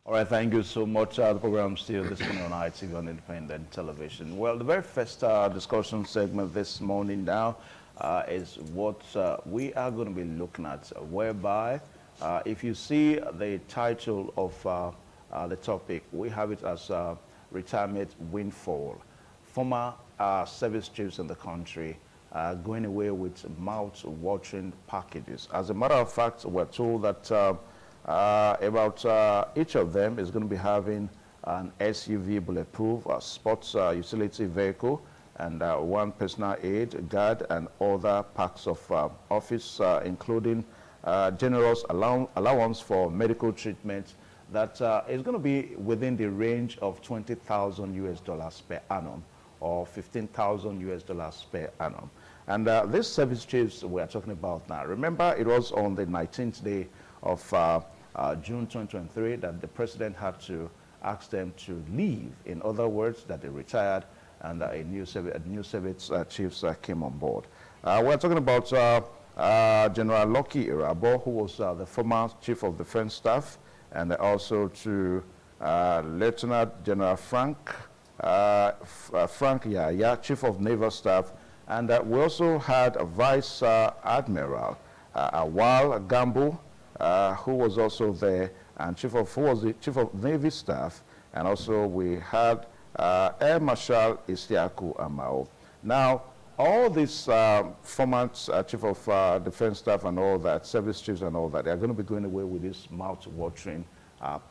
All right, thank you so much. The program still this morning on ITV on Independent Television. Well, the very first discussion segment this morning now is what we are going to be looking at, whereby if you see the title of the topic, we have it as Retirement Windfall. Former service chiefs in the country going away with mouth-watering packages. As a matter of fact, we're told that about each of them is going to be having an SUV bulletproof, a sports utility vehicle, and one personal aid, guard, and other packs of office, including generous allowance for medical treatment that is going to be within the range of 20,000 US dollars per annum or 15,000 US dollars per annum. And these service chiefs we are talking about now, remember it was on the 19th day of June 2023 that the president had to ask them to leave. In other words, that they retired and a new service chiefs came on board. We're talking about General Lucky Irabo, who was the former chief of defense staff, and also to Lieutenant General Frank Yaya, chief of naval staff, and we also had a Vice Admiral Awal Gambo, who was also there, and who was the chief of Navy staff, and also we had Air Marshal Isiaku Amao. Now, all these former chief of defense staff and all that, service chiefs and all that, they are going to be going away with these mouth-watering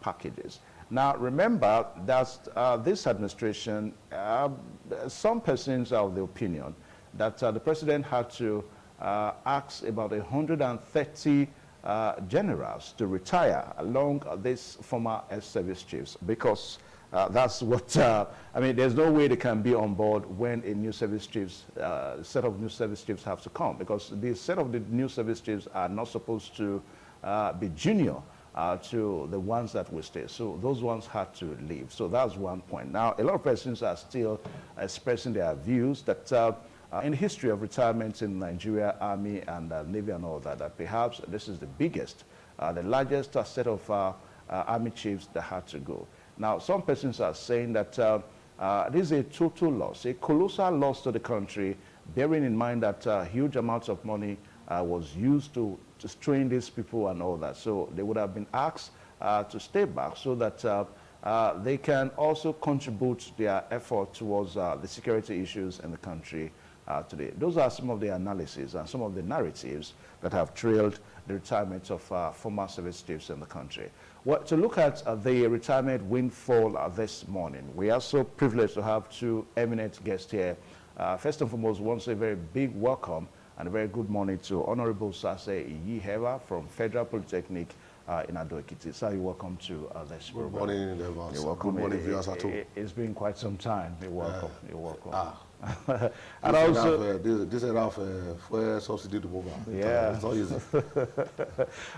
packages. Now, remember that this administration, some persons are of the opinion that the president had to ask about 130 generals to retire along these former service chiefs, because that's what, I mean, there's no way they can be on board when a new service chiefs, set of new service chiefs have to come, because the set of the new service chiefs are not supposed to be junior to the ones that will stay. So those ones had to leave. So that's one point. Now, a lot of persons are still expressing their views that in the history of retirement in Nigeria, Army and Navy and all that, that perhaps this is the biggest, the largest set of Army chiefs that had to go. Now, some persons are saying that this is a total loss, a colossal loss to the country, bearing in mind that huge amounts of money was used to train these people and all that. So they would have been asked to stay back so that they can also contribute their effort towards the security issues in the country today. Those are some of the analyses and some of the narratives that have trailed the retirement of former service chiefs in the country. Well, to look at the retirement windfall this morning, we are so privileged to have two eminent guests here. First and foremost, we want to say a very big welcome and a very good morning to Honorable Sase Iyiheva from Federal Polytechnic in Ado-Ekiti. Sir, you're welcome to this program. Good morning, Evans. You're welcome. Good morning, viewers at home. It's been quite some time. You're welcome. You're welcome. And also, this enough for subsidy to move on. Yeah. It's not easy.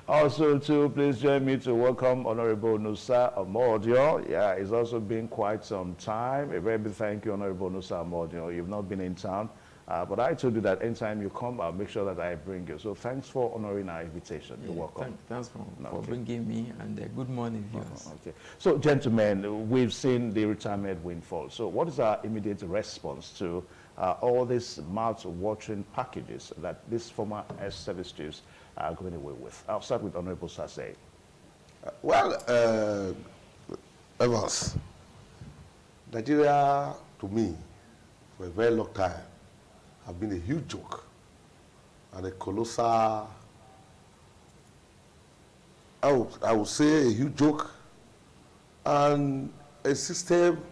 Also, too, please join me to welcome Honorable Nusa Amodio. Yeah, it's also been quite some time. A very big thank you, Honorable Nusa Amodio. You've not been in town. But I told you that anytime you come, I'll make sure that I bring you. So thanks for honoring our invitation. You're welcome. Thanks for bringing me, and good morning, viewers. Okay. So, gentlemen, we've seen the retirement windfall. So what is our immediate response to all these mouth-watering packages that these former service chiefs are going away with? I'll start with Honorable Sase. Well, Evans, Nigeria, to me, for a very long time, have been a huge joke and a colossal, I would say a huge joke, and a system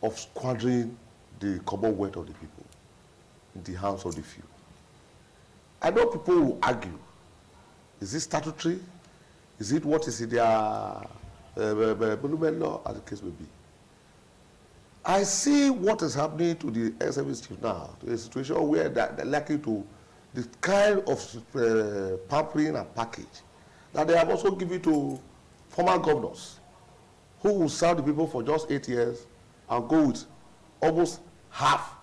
of squandering the commonwealth of the people in the hands of the few. I know people will argue, is it statutory? Is it what is in their monument law, as the case may be? I see what is happening to the service chief now, to a situation where they're likely to, the kind of pampering and package that they have also given to former governors who will serve the people for just 8 years and go with almost half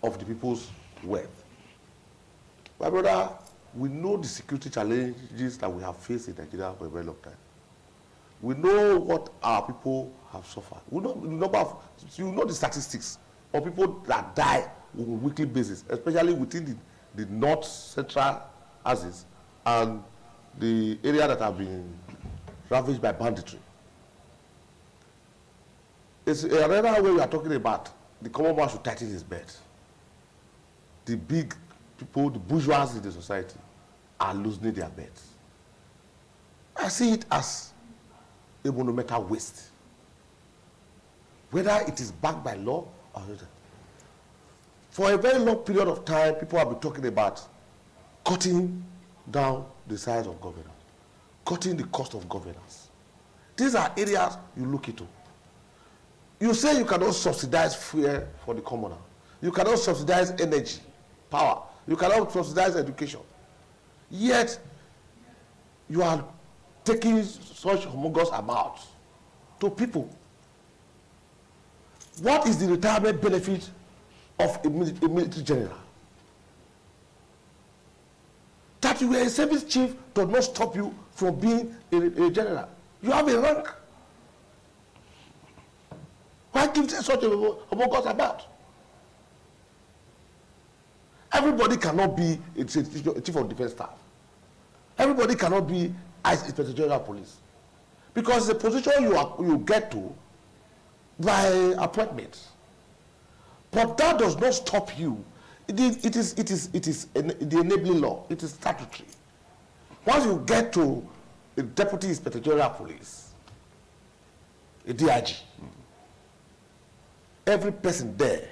of the people's wealth. My brother, we know the security challenges that we have faced in Nigeria for a very long time. We know what our people have suffered. We know the number of, you know the statistics of people that die on a weekly basis, especially within the north central axis and the area that have been ravaged by banditry. It's another way we are talking about the common man should tighten his belt. The big people, the bourgeois in the society, are loosening their belts. I see it as a monumental waste. Whether it is backed by law or not. For a very long period of time, people have been talking about cutting down the size of governance, cutting the cost of governance. These are areas you look into. You say you cannot subsidize fuel for the commoner. You cannot subsidize energy, power. You cannot subsidize education. Yet, you are taking such humongous amounts to people. What is the retirement benefit of a military general? That you were a service chief does not stop you from being a general. You have a rank. Why give such a humongous amount? Everybody cannot be a chief of defense staff. Everybody cannot be as Inspector General of Police, because the position you get to by appointment. But that does not stop you. It is the enabling law. It is statutory. Once you get to a Deputy Inspector General of Police, a DIG, every person there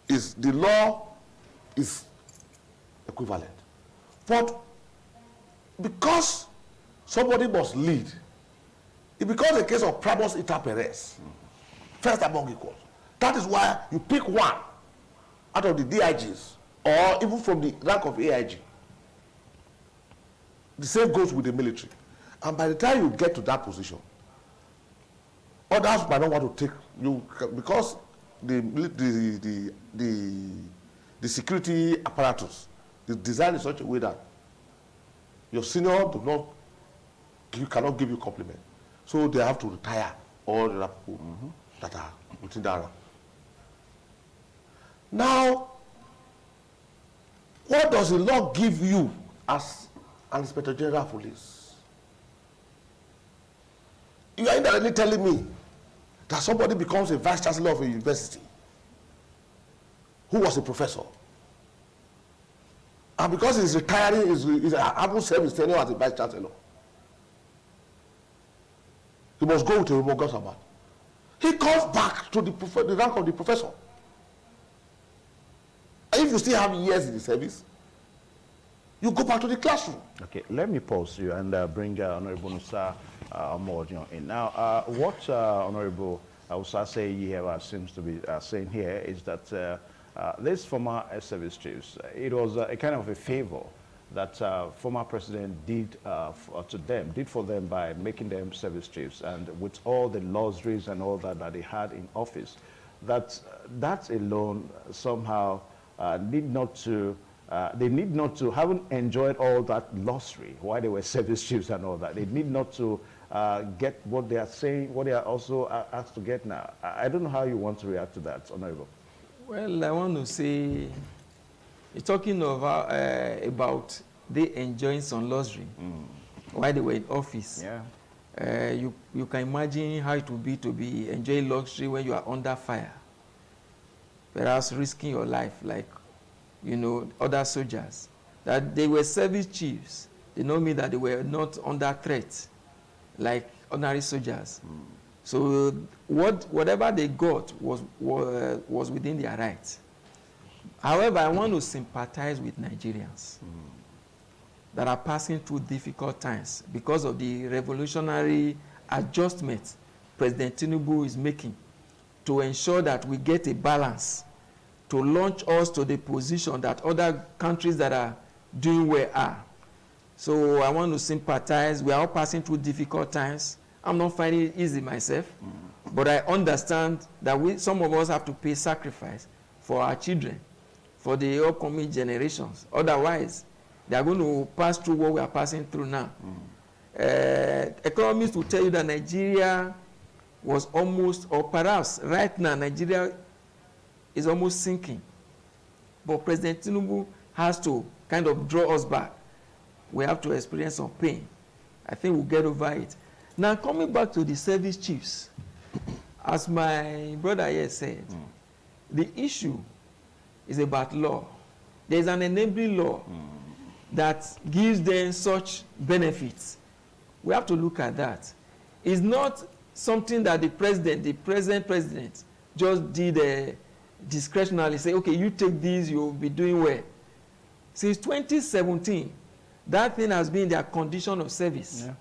is, the law is equivalent. But because somebody must lead, it becomes a case of primus inter pares, first among equals. That is why you pick one out of the DIGs, or even from the rank of AIG. The same goes with the military. And by the time you get to that position, others might not want to take you, because the security apparatus is designed in such a way that your senior cannot give you compliment. So they have to retire all the people that are within that rank. Now, what does the law give you as an Inspector General of Police? You are indirectly telling me that somebody becomes a vice chancellor of a university who was a professor, and because he's retiring, he's having served his tenure as a vice chancellor, he must go with a humongous amount. He comes back to the rank of the professor. And if you still have years in the service, you go back to the classroom. Okay, let me pause you and bring Honorable Nusa Amor in. Now, what Honorable Usa seems to be saying here is that this former service chiefs, it was a kind of a favor that former president did for them by making them service chiefs, and with all the luxuries and all that they had in office, that alone somehow they need not to, haven't enjoyed all that luxury while they were service chiefs and all that. They need not to get what they are saying, what they are also asked to get now. I don't know how you want to react to that, Honorable. Well, I want to say, you're talking about they enjoying some luxury while they were in office. Yeah. You can imagine how it would be to be enjoying luxury when you are under fire, perhaps risking your life, like, you know, other soldiers. That they were service chiefs. They know me that they were not under threat, like ordinary soldiers. So whatever they got was within their rights. However, I want to sympathize with Nigerians that are passing through difficult times because of the revolutionary adjustment President Tinubu is making to ensure that we get a balance to launch us to the position that other countries that are doing well are. So I want to sympathize. We are all passing through difficult times. I'm not finding it easy myself, but I understand that some of us have to pay sacrifice for our children, for the upcoming generations. Otherwise, they are going to pass through what we are passing through now. economists will tell you that Nigeria was almost, or perhaps right now, Nigeria is almost sinking. But President Tinubu has to kind of draw us back. We have to experience some pain. I think we'll get over it. Now, coming back to the service chiefs, as my brother here said, the issue is about law. There's an enabling law that gives them such benefits. We have to look at that. It's not something that the present president, just did discretionally say, okay, you take these, you'll be doing well. Since 2017, that thing has been their condition of service. Yeah.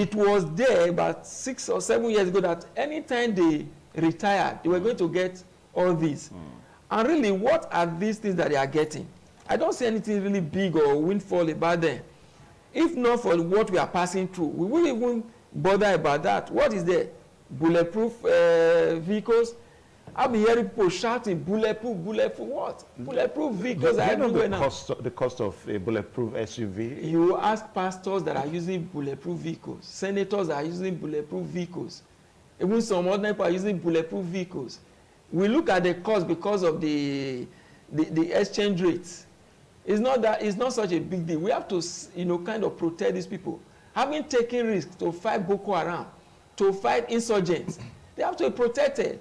It was there about 6 or 7 years ago that anytime they retired, they were going to get all these. And really, what are these things that they are getting? I don't see anything really big or windfall about them. If not for what we are passing through, we wouldn't even bother about that. What is there? Bulletproof vehicles? I've been hearing people shouting, bulletproof what? Bulletproof vehicles are everywhere now. The cost of a bulletproof SUV? You ask pastors that are using bulletproof vehicles, senators are using bulletproof vehicles, even some ordinary people are using bulletproof vehicles. We look at the cost because of the exchange rates. It's not such a big deal. We have to, kind of protect these people. Having taken risks to fight Boko Haram, to fight insurgents, they have to be protected.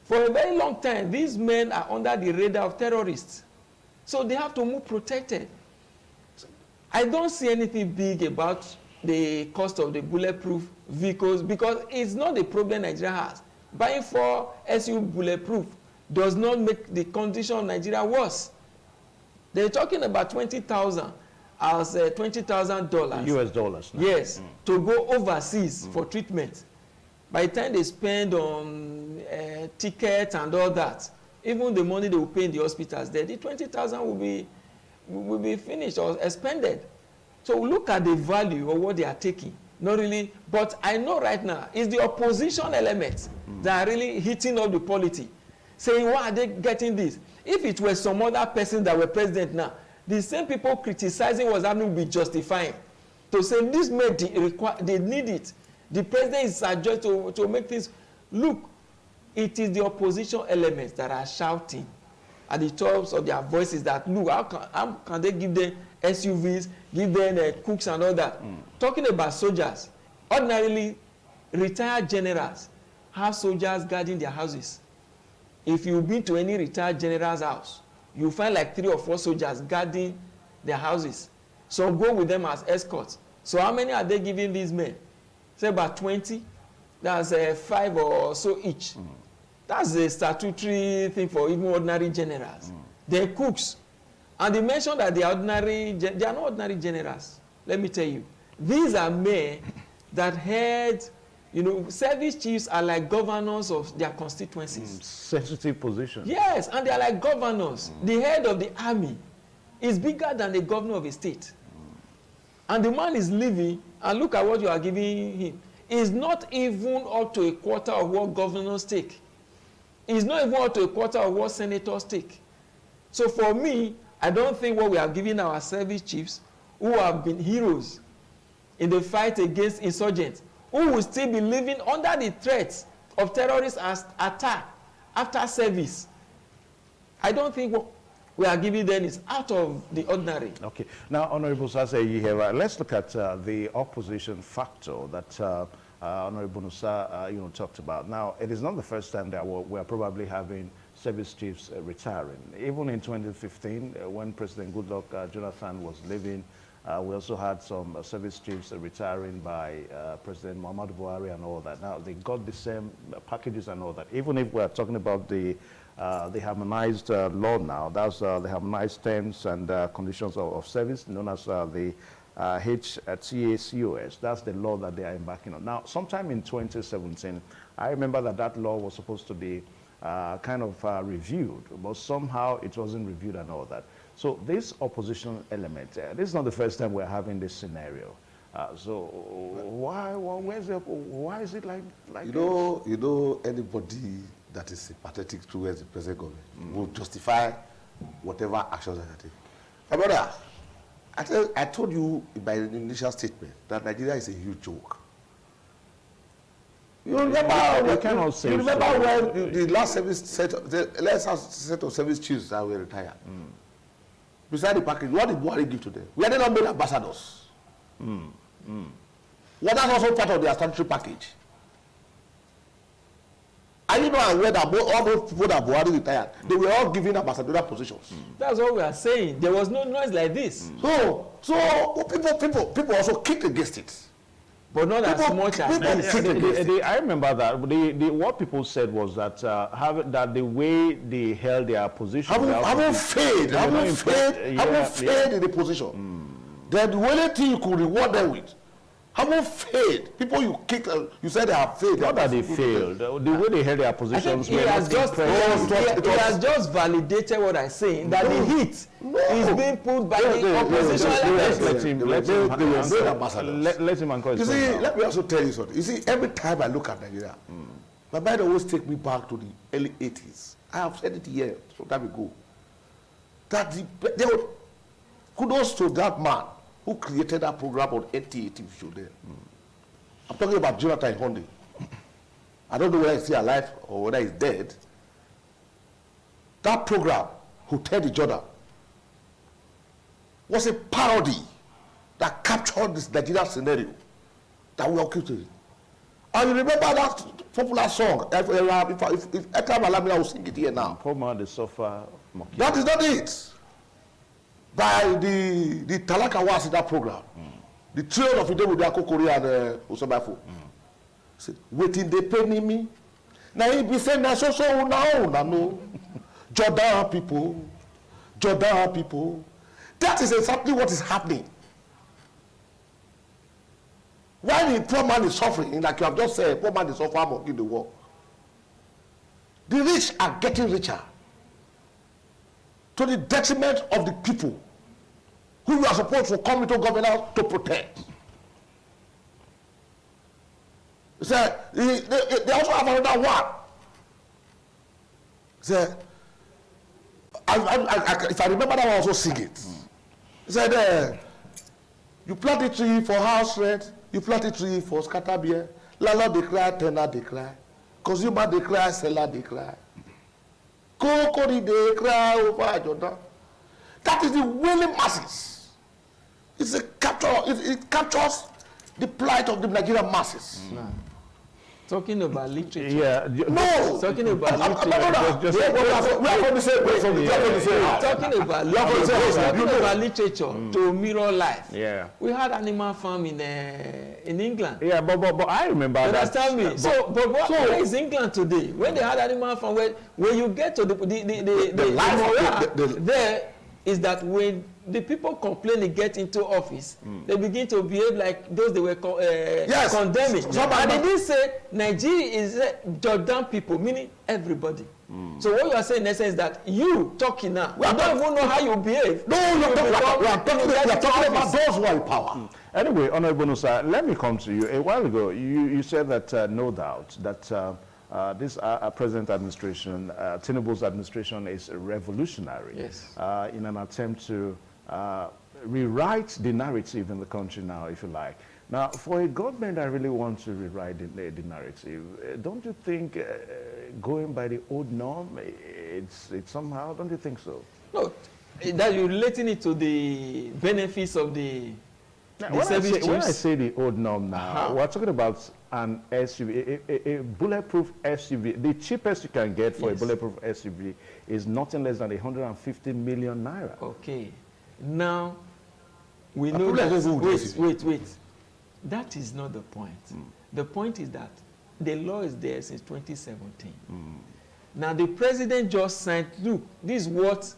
For a very long time, these men are under the radar of terrorists. So they have to move protected. I don't see anything big about the cost of the bulletproof vehicles because it's not the problem Nigeria has. Buying 4 SUV bulletproof does not make the condition of Nigeria worse. They're talking about 20,000 as $20,000. US dollars. Now. Yes, to go overseas for treatment. By the time they spend on tickets and all that, even the money they will pay in the hospitals there, the 20,000 will be finished or expended. So look at the value of what they are taking. Not really, but I know right now it's the opposition elements that are really hitting up the polity, saying why are they getting this? If it were some other person that were president now, the same people criticizing what's happening will be justifying to say this may they need it. The president is adjust to make things look. It is the opposition elements that are shouting at the tops of their voices that look, how can they give them SUVs, give them cooks and all that. Talking about soldiers, ordinarily retired generals have soldiers guarding their houses. If you've been to any retired general's house, you find like 3 or 4 soldiers guarding their houses. Some go with them as escorts. So how many are they giving these men? Say about 20. That's 5 or so each. That's a statutory thing for even ordinary generals. They're cooks. And they mentioned that they are not ordinary generals. Let me tell you. These are men that had, service chiefs are like governors of their constituencies. Sensitive position. Yes, and they are like governors. The head of the army is bigger than the governor of a state. And the man is living, and look at what you are giving him. It's not even up to a quarter of what governors take. It's not even up to a quarter of what senators take. So for me, I don't think what we are giving our service chiefs, who have been heroes in the fight against insurgents, who will still be living under the threats of terrorist attack after service. I don't think what we are giving them is out of the ordinary. Okay. Now, Honorable Sase, let's look at the opposition factor that Honorable Nusa talked about. Now, it is not the first time that we're probably having service chiefs retiring. Even in 2015, when President Goodluck Jonathan was leaving, we also had some service chiefs retiring by President Muhammadu Buhari and all that. Now, they got the same packages and all that. Even if we're talking about the harmonized law now, that's the harmonized terms and conditions of service, known as the HTACOS. That's the law that they are embarking on. Now, sometime in 2017, I remember that law was supposed to be kind of reviewed, but somehow it wasn't reviewed and all that. So this opposition element, this is not the first time we're having this scenario. So why is it like this? Anybody that is sympathetic towards the present government will justify whatever actions they take. My brother, I told you in my initial statement that Nigeria is a huge joke. You remember? You cannot say you remember so. when the last set of service chiefs that were retired? Beside the package, what did Buhari give to them? We are not made ambassadors. Well, that's also part of their statutory package. Are you not aware that all those people that Buhari retired, they were all given ambassadorial positions? That's what we are saying. There was no noise like this. So people also kicked against it. But not as much as this. I remember that. What people said was that that the way they held their position, haven't failed in the position. Then the only thing you could reward them with, haven't failed. People you kicked, you said they have failed. Not that they failed. The way they held their positions, he has just validated what I'm saying, that the heat is being put by the opposition. Let him answer. You see, let me also tell you something. You see, every time I look at Nigeria, my mind always takes me back to the early 80s. I have said it here some time ago. That kudos to that man who created that program on NTA TV show there. I'm talking about Jonathan Honde. I don't know whether he's still alive or whether he's dead. That program, Hotel the Jordan, was a parody that captured this Nigerian scenario that we all keep to it. And you remember that popular song, if Ekram allow me, I will sing it here now. That is not it. By the Talaka was in that program. The trail of it with the Akokori and Osabafo. Waiting they pay me. Now he be saying that so no. Jordan people. That is exactly what is happening. While the poor man is suffering, like you have just said, poor man is suffering in the war. The rich are getting richer to the detriment of the people who are supposed to come into governance to protect. So, they also have another one. So, if I remember that, I also sing it. He said, you plant a tree for house rent, you plant a tree for scatter beer, landlord they cry, tenant they cry, consumer they cry, seller they cry. Coco they cry over Jordan. That is the willing masses. It's a capture. It captures the plight of the Nigerian masses. Talking about literature. Yeah. No. Talking about literature. Talking about literature to mirror life. Yeah. We had Animal Farm in England. Yeah, but I remember that. Understand me? Where is England today? When they had Animal Farm, when you get to the life there is that when the people complain and get into office, they begin to behave like those they were condemning. And they didn't say Nigeria is Jordan people, meaning everybody. So what you are saying in essence is that you talking now, we don't even know how you behave. No, we are talking about those who are in power. Anyway, Honorable Nusa, let me come to you. A while ago, you said that no doubt that this present administration, Tinubu's administration, is revolutionary. Yes. In an attempt to rewrite the narrative in the country now, if you like. Now, for a government that really wants to rewrite the narrative, don't you think going by the old norm, it's somehow, don't you think so? No, that you're relating it to the benefits of the service chiefs. When I say the old norm now, we're talking about an SUV, a bulletproof SUV. The cheapest you can get for a bulletproof SUV is nothing less than 150 million naira. Okay. Now, we know that, wait. That is not the point. The point is that the law is there since 2017. Now, the president just signed, look, this is what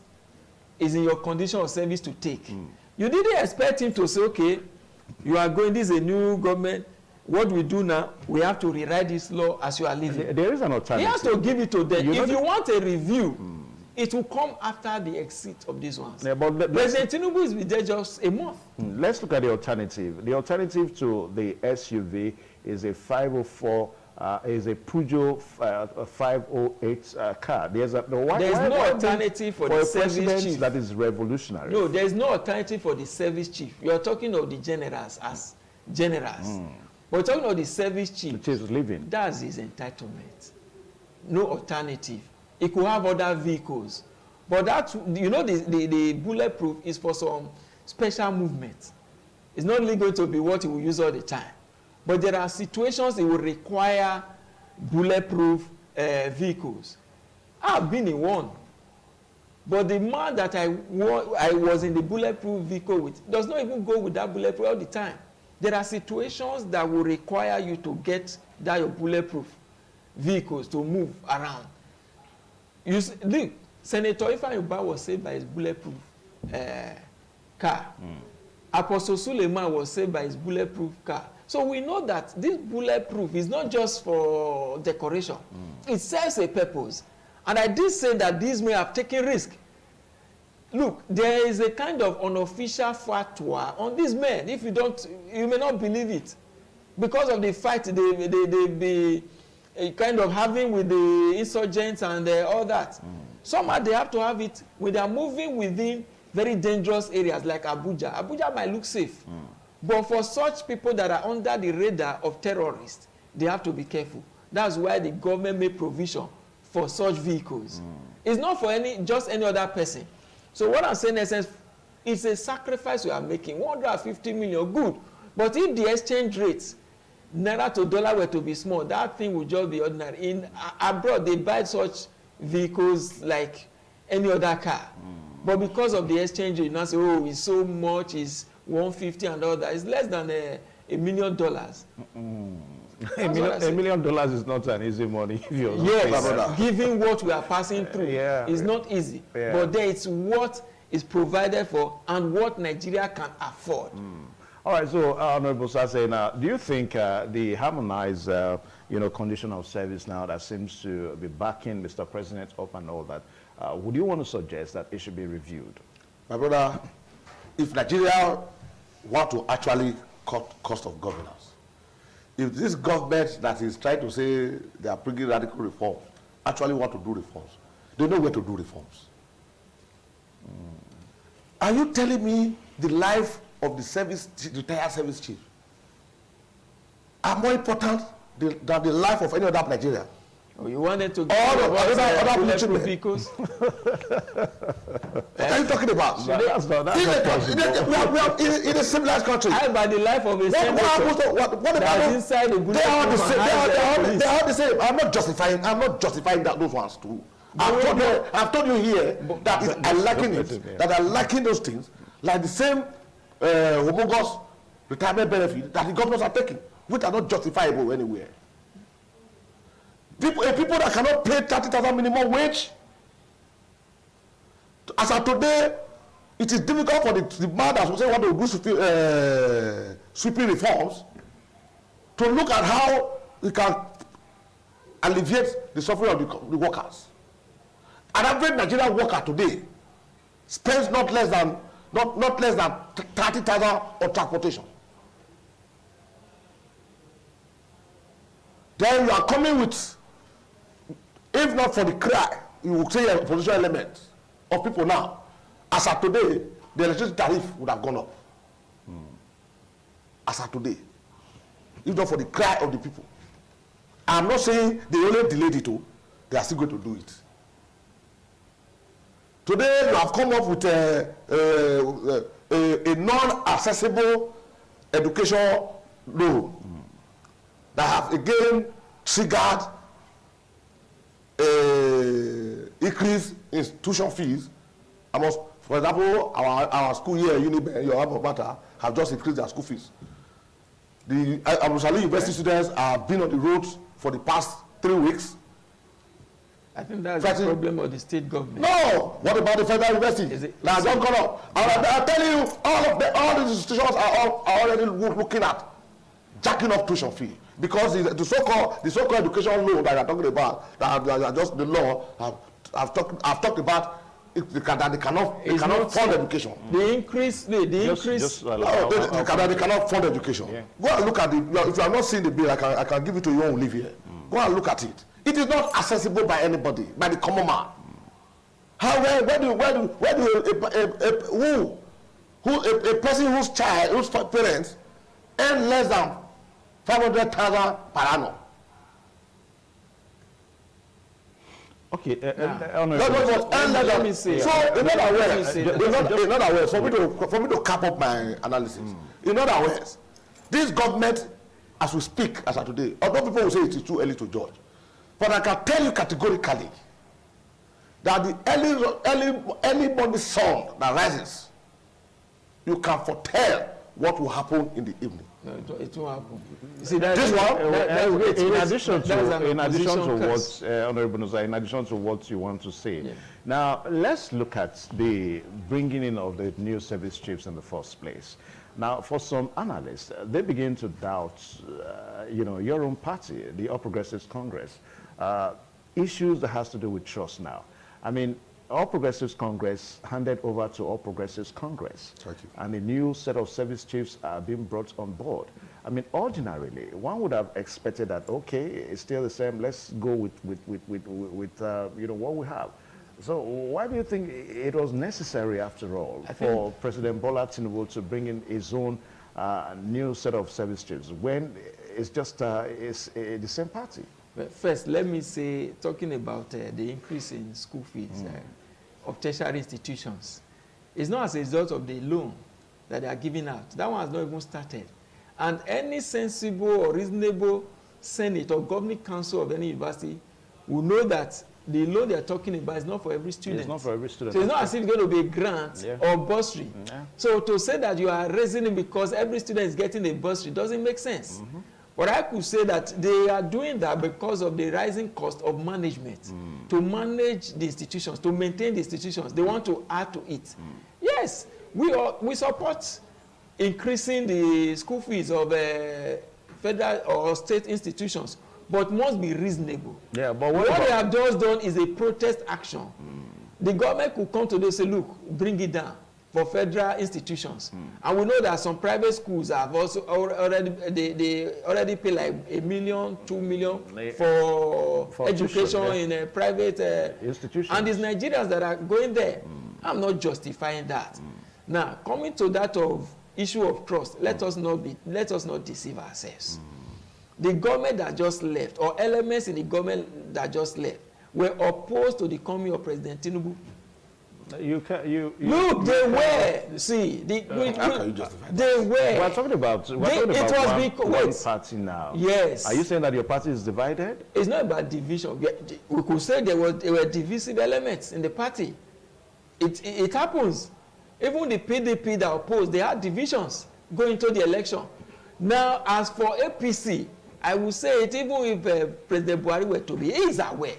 is in your condition of service to take. You didn't expect him to say, okay, you are going, this is a new government. What we do now, we have to rewrite this law as you are leaving. There is an alternative. He has to give it to them. If you want a review, it will come after the exit of these ones. Yeah, but President Tinubu is there just a month. Let's look at the alternative. The alternative to the SUV is a 504 is a Peugeot 508 car. There's no alternative for the service chief. That is revolutionary. No, there's no alternative for the service chief. You're talking of the generals as generals. But we're talking of the service chief. Which is living. That's his entitlement. No alternative. He could have other vehicles. But that, you know, the bulletproof is for some special movement. It's not really going to be what he will use all the time. But there are situations it will require bulletproof vehicles. I've been in one. But the man that I was in the bulletproof vehicle with does not even go with that bulletproof all the time. There are situations that will require you to get that your bulletproof vehicles to move around. Look, Senator Ifeanyi was saved by his bulletproof car. Apostle Suleiman was saved by his bulletproof car. So we know that this bulletproof is not just for decoration. It serves a purpose. And I did say that these may have taken risk. Look, there is a kind of unofficial fatwa on these men. If you don't, you may not believe it. Because of the fight they be kind of having with the insurgents and all that. Somehow they have to have it when they are moving within very dangerous areas like Abuja. Abuja might look safe. But for such people that are under the radar of terrorists, they have to be careful. That's why the government made provision for such vehicles. It's not for just any other person. So what I'm saying in essence, it's a sacrifice we are making. 150 million, good. But if the exchange rates, naira to dollar were to be small, that thing would just be ordinary. In abroad, they buy such vehicles like any other car. But because of the exchange rate, you now say, oh, it's so much, it's 150 and all that. It's less than $1 million. $1 million is not an easy money. Yes, given what we are passing through, it's not easy. But there it's what is provided for and what Nigeria can afford. All right, so Honorable Sase, now, do you think the harmonized condition of service now that seems to be backing Mr. President up and all that, would you want to suggest that it should be reviewed? My brother, if Nigeria want to actually cut cost of governance, if this government that is trying to say they are bringing radical reforms actually want to do reforms, they know where to do reforms. Are you telling me the life of the retired service chief are more important than the life of any other Nigerian? Oh, you wanted to get all other bulletproof vehicles? What are you talking about? No, that's not in a civilized country. How about the life of a senator? What about inside the they are the same. They are the same. I'm not justifying that those ones too. I've told you here that I liken it. That I liken those things like the same homologous retirement benefit that the governors are taking, which are not justifiable anywhere. People that cannot pay 30,000 minimum wage. As of today, it is difficult for the man that will say want to do sweeping reforms to look at how we can alleviate the suffering of the workers. An average Nigerian worker today spends not less than 30,000 on transportation. Then you are coming with, if not for the cry, you will say a opposition element of people now. As of today, the electricity tariff would have gone up. As of today, if not for the cry of the people. I'm not saying they only delayed it, they are still going to do it. Today, you have come up with a non-accessible education loan that have again triggered increase in tuition fees. For example, our school here, your matter, have just increased their school fees. The Abu University students have been on the roads for the past 3 weeks. I think that's the problem of the state government. No! What about the federal university? Now, don't go up. I'm telling you, all these institutions are already looking at jacking up tuition fee. Because the so-called education law that you're talking about, that just the law, I've talked about, they cannot fund education. The increase. They cannot fund education. Yeah. Go and look at if you are not seeing the bill, I can give it to you and leave here. Go and look at it. It is not accessible by anybody, by the common man. How a person whose parents earn less than 500,000 per annum. Okay, let me say. So, in other words, for me to cap up my analysis, in other words, this government, as we speak, as of today, although people will say it is too early to judge, but I can tell you categorically that the early morning sun that rises, you can foretell what will happen in the evening. No, it won't happen. You see, in addition to what Honorable Nusa, in addition to what you want to say, now let's look at the bringing in of the new service chiefs in the first place. Now, for some analysts, they begin to doubt, your own party, the All Progressives Congress, issues that has to do with trust now. I mean, All Progressives Congress handed over to All Progressives Congress. And a new set of service chiefs are being brought on board. I mean, ordinarily, one would have expected that, okay, it's still the same, let's go with what we have. So why do you think it was necessary, after all, for President Bola Tinubu to bring in his own new set of service chiefs when it's just the same party? But first, let me say, talking about the increase in school fees of tertiary institutions, it's not as a result of the loan that they are giving out. That one has not even started. And any sensible or reasonable Senate or governing council of any university will know that the loan they are talking about is not for every student. It's not for every student. So it's not as if it's going to be a grant or bursary. So to say that you are raising it because every student is getting a bursary doesn't make sense. But I could say that they are doing that because of the rising cost of management. To manage the institutions, to maintain the institutions, they want to add to it. Yes, we support increasing the school fees of federal or state institutions, but must be reasonable. Yeah, but what they have just done is a protest action. The government could come to them and say, look, bring it down for federal institutions. And we know that some private schools have also they already pay like $1 million, $2 million for education in a private institutions. And it's Nigerians that are going there. I'm not justifying that. Now, coming to that of issue of trust, let us not deceive ourselves. The government that just left, or elements in the government that just left, were opposed to the coming of President Tinubu. Look, they were. See, how can you justify that? They were. We're talking about one party now. Yes. Are you saying that your party is divided? It's not about division. We could say there were divisive elements in the party. It happens. Even the PDP that opposed, they had divisions going into the election. Now, as for APC, I will say it, even if President Buhari were to be, he is aware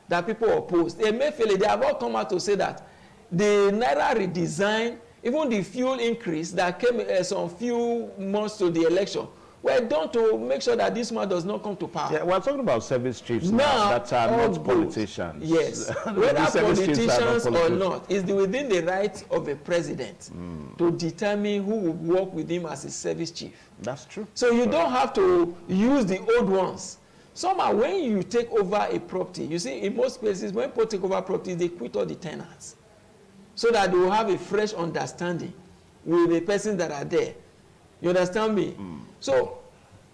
that people opposed. They may feel it. They have all come out to say that the Naira redesign, even the fuel increase that came some few months to the election, were done to make sure that this man does not come to power. Yeah, we're talking about service chiefs now that are not politicians. Yes, whether politicians or not, is within the right of a president to determine who will work with him as a service chief. That's true. So you don't have to use the old ones. Somehow, when you take over a property, you see, in most places, when people take over properties, they quit all the tenants so that they will have a fresh understanding with the persons that are there. You understand me? So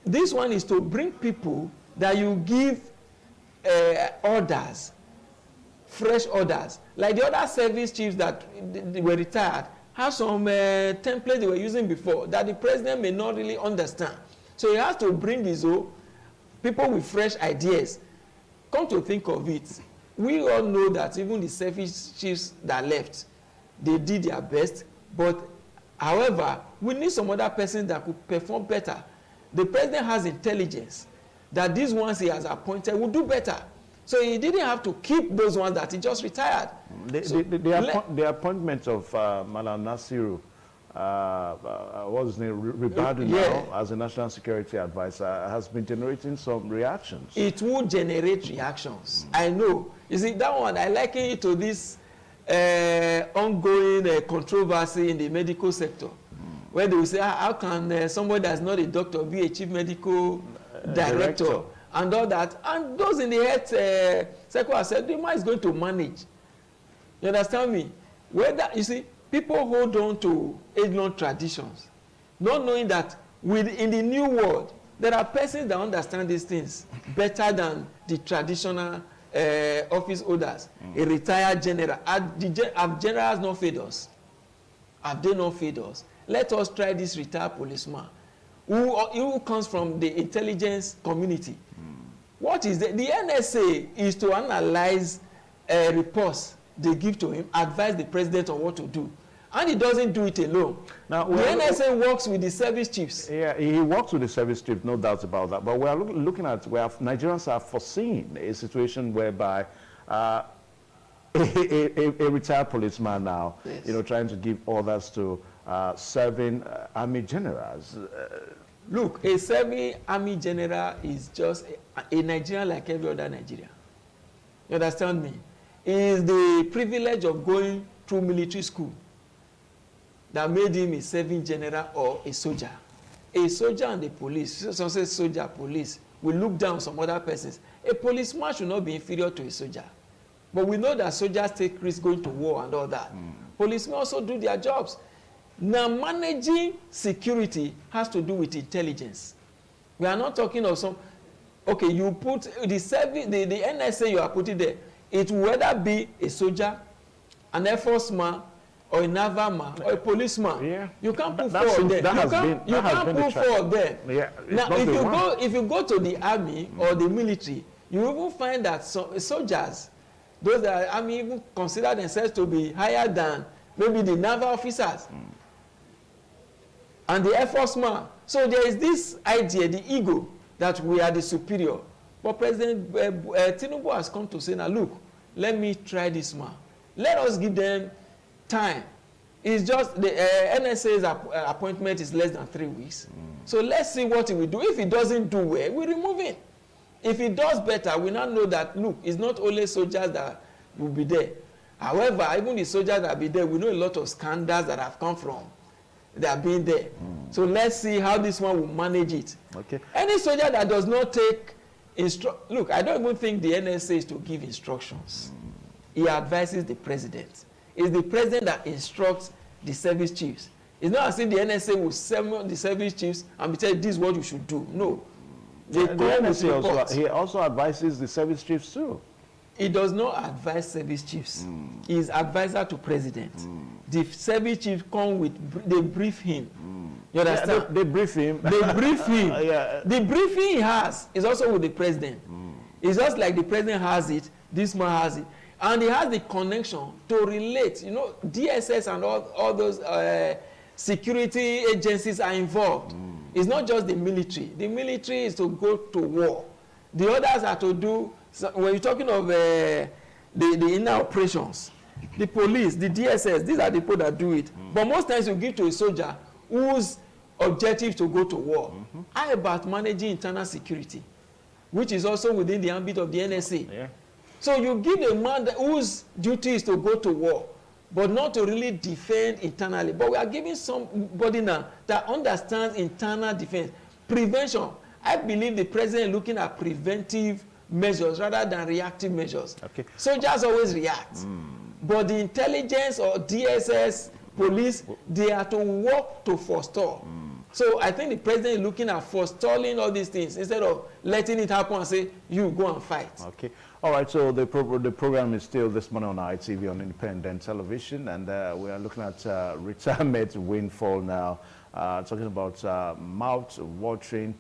this one is to bring people that you give orders, fresh orders. Like the other service chiefs that they were retired, have some templates they were using before that the president may not really understand. So he has to bring these people with fresh ideas. Come to think of it, we all know that even the service chiefs that left, they did their best, but however, we need some other person that could perform better. The president has intelligence that these ones he has appointed will do better. So he didn't have to keep those ones that he just retired. The appointment of Malam Nasiru, what's his name, Ribadu now, as a national security advisor, has been generating some reactions. It will generate reactions. I know. You see, that one, I liken it to this ongoing controversy in the medical sector, where they will say, how can somebody that's not a doctor be a chief medical director? and all that. And those in the health sector said, the man is going to manage. You understand me? Whether, you see, people hold on to age-long traditions, not knowing that in the new world, there are persons that understand these things better than the traditional office holders. A retired general. Have generals not failed us? Have they not failed us? Let us try this retired policeman who comes from the intelligence community. What is the NSA is to analyze reports they give to him, advise the president on what to do. And he doesn't do it alone. Now, the NSA works with the service chiefs. Yeah, he works with the service chiefs, no doubt about that. But we are looking at where Nigerians are foreseeing a situation whereby a retired policeman now, yes, you know, trying to give orders to serving army generals. Look, a serving army general is just a Nigerian like every other Nigerian. You understand me? It is the privilege of going through military school that made him a serving general or a soldier. A soldier and the police, some say soldier, police, will look down some other persons. A policeman should not be inferior to a soldier. But we know that soldiers take risks going to war and all that. Policemen also do their jobs. Now, managing security has to do with intelligence. We are not talking of some, okay, you put the service, the NSA you are putting there, it will whether be a soldier, an Air Force man, or a naval man, or a policeman. Yeah. You can't put four of them. You can't put four of them. Yeah, now, if you go to the army or the military, you will find that soldiers, those that are army, even consider themselves to be higher than maybe the naval officers and the Air Force man. So there is this idea, the ego, that we are the superior. But President Tinubu has come to say, now look, let me try this man. Let us give them time. It's just the NSA's appointment is less than 3 weeks. So let's see what he will do. If he doesn't do well, we remove him. If he does better, we now know that, look, it's not only soldiers that will be there. However, even the soldiers that will be there, we know a lot of scandals that have come from that being there. So let's see how this one will manage it. Okay. Any soldier that does not take look, I don't even think the NSA is to give instructions. He advises the president. It's the president that instructs the service chiefs. It's not as if the NSA will summon the service chiefs and be telling this is what you should do. No. The NSA he also advises the service chiefs too. He does not advise service chiefs. He is advisor to president. The service chiefs come with, they brief him. You understand? Yeah, they brief him. They brief him. Yeah. The briefing he has is also with the president. It's just like the president has it, this man has it. And he has the connection to relate. You know, DSS and all those security agencies are involved. It's not just the military. The military is to go to war. The others are to do, so when you're talking of the inner operations, the police, the DSS, these are the people that do it. But most times you give to a soldier whose objective is to go to war. How about managing internal security, which is also within the ambit of the NSA? Yeah. So you give a man whose duty is to go to war, but not to really defend internally. But we are giving somebody now that understands internal defense. Prevention. I believe the president is looking at preventive measures rather than reactive measures. Okay. Soldiers always react. But the intelligence or DSS, police, they are to work to forestall. So I think the president is looking at forestalling all these things instead of letting it happen and say, you go and fight. Okay. All right, so the program is still this morning on ITV on independent television, and we are looking at retirement windfall now, talking about mouth-watering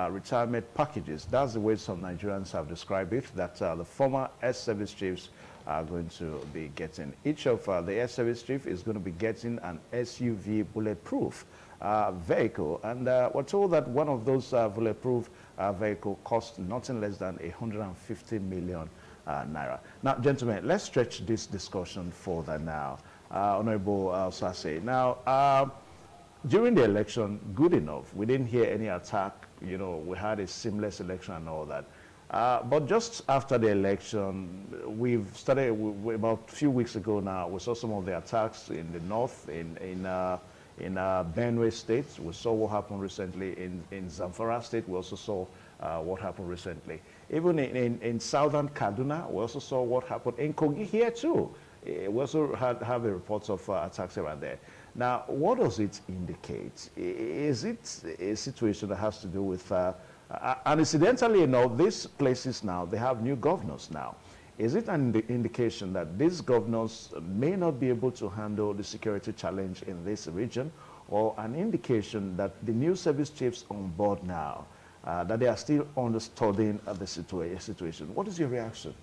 retirement packages. That's the way some Nigerians have described it, that the former air service chiefs are going to be getting. Each of the air service chief is going to be getting an SUV bulletproof vehicle, and we're told that one of those bulletproof vehicle costs nothing less than 150 million naira. Now, gentlemen, let's stretch this discussion further now. Honorable Sase, now, during the election, good enough, we didn't hear any attack. You know, we had a seamless election and all that. But just after the election, we've started about a few weeks ago now. We saw some of the attacks in the north, in Benue State. We saw what happened recently in Zamfara State. We also saw what happened recently. Even in southern Kaduna, we also saw what happened in Kogi here too. We also have reports of attacks around there. Now, what does it indicate? Is it a situation that has to do with, and incidentally, you know, these places now, they have new governors now. Is it an indication that these governors may not be able to handle the security challenge in this region, or an indication that the new service chiefs on board now, that they are still understanding the situation? What is your reaction?